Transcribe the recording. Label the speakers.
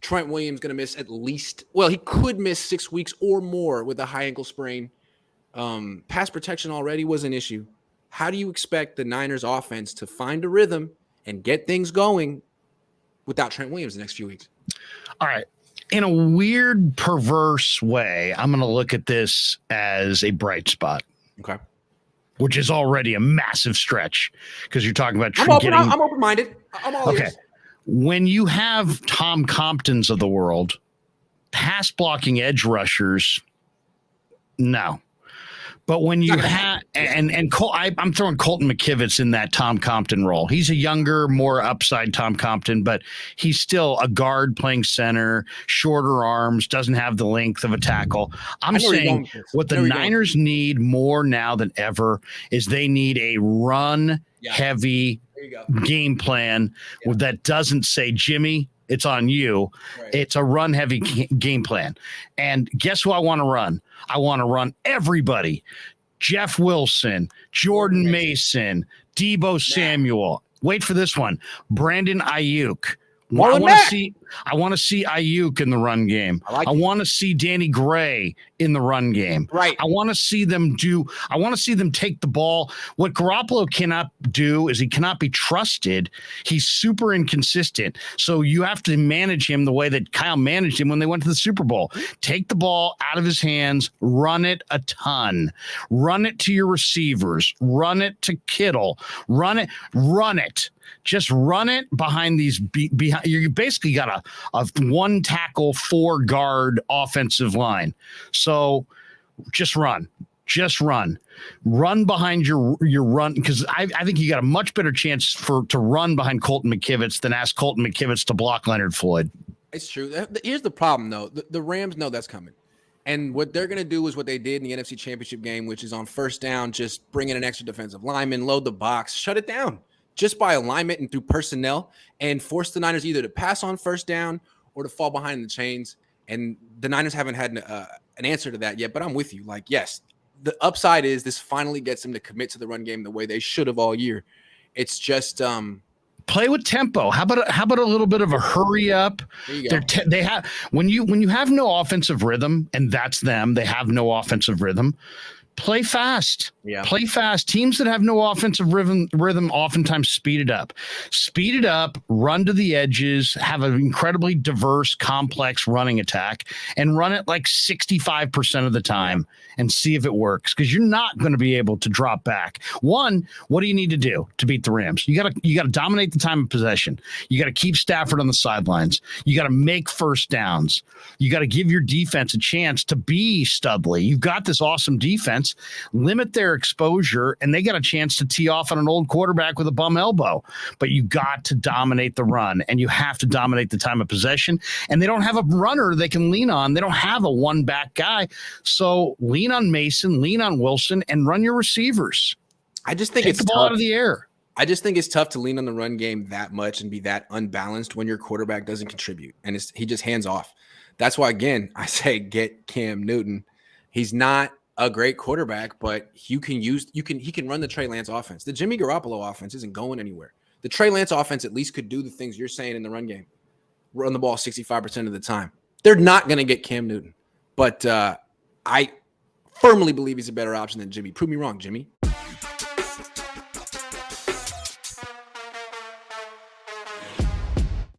Speaker 1: Trent Williams going to miss at least, well, he could miss 6 weeks or more with a high ankle sprain. Pass protection already was an issue. How do you expect the Niners offense to find a rhythm and get things going without Trent Williams the next few weeks?
Speaker 2: All right. In a weird, perverse way, I'm going to look at this as a bright spot.
Speaker 1: Okay.
Speaker 2: Which is already a massive stretch because you're talking about
Speaker 1: I'm open-minded. I'm all
Speaker 2: okay.
Speaker 1: ears.
Speaker 2: When you have Tom Comptons of the world, pass blocking edge rushers, no. But when you have I'm throwing Colton McKivitz in that Tom Compton role. He's a younger, more upside Tom Compton, but he's still a guard playing center, shorter arms, doesn't have the length of a tackle. I'm saying what the Niners need more now than ever is they need a run-heavy game plan that doesn't say, Jimmy, it's on you. Right. It's a run-heavy game plan. And guess who I want to run? I want to run everybody. Jeff Wilson, Jordan Mason, Deebo Samuel. Wait for this one. Brandon Ayuk. I want to see Ayuk in the run game. I want to see Danny Gray in the run game.
Speaker 1: Right.
Speaker 2: I want to see them take the ball. What Garoppolo cannot do is he cannot be trusted. He's super inconsistent. So you have to manage him the way that Kyle managed him when they went to the Super Bowl. Take the ball out of his hands, run it a ton. Run it to your receivers. Run it to Kittle. Run it. Just run it behind these. You basically got a one tackle, 4 guard offensive line. So just run behind your run. Because I think you got a much better chance to run behind Colton McKivitz than ask Colton McKivitz to block Leonard Floyd.
Speaker 1: It's true. Here's the problem though. The Rams know that's coming. And what they're going to do is what they did in the NFC Championship game, which is on first down, just bring in an extra defensive lineman, load the box, shut it down. Just by alignment and through personnel, and force the Niners either to pass on first down or to fall behind in the chains. And the Niners haven't had an answer to that yet, but I'm with you. Like, yes, the upside is this finally gets them to commit to the run game the way they should have all year. It's just
Speaker 2: play with tempo. How about a little bit of a hurry up? They have when you have no offensive rhythm, and that's them. They have no offensive rhythm. Play fast. Yeah. Play fast. Teams that have no offensive rhythm oftentimes speed it up. Speed it up, run to the edges, have an incredibly diverse, complex running attack, and run it like 65% of the time and see if it works. Because you're not going to be able to drop back. One, what do you need to do to beat the Rams? You gotta dominate the time of possession. You got to keep Stafford on the sidelines. You got to make first downs. You got to give your defense a chance to be Studley. You've got this awesome defense. Limit their exposure, and they got a chance to tee off on an old quarterback with a bum elbow. But you got to dominate the run, and you have to dominate the time of possession. And they don't have a runner they can lean on. They don't have a one-back guy. So lean on Mason, lean on Wilson, and run your receivers.
Speaker 1: I just think
Speaker 2: it's the ball out of the air.
Speaker 1: I just think it's tough to lean on the run game that much and be that unbalanced when your quarterback doesn't contribute, and he just hands off. That's why, again, I say get Cam Newton. He's not a great quarterback, but he can run the Trey Lance offense. The Jimmy Garoppolo offense isn't going anywhere. The Trey Lance offense at least could do the things you're saying in the run game. Run the ball 65% of the time. They're not going to get Cam Newton, but I firmly believe he's a better option than Jimmy. Prove me wrong, Jimmy.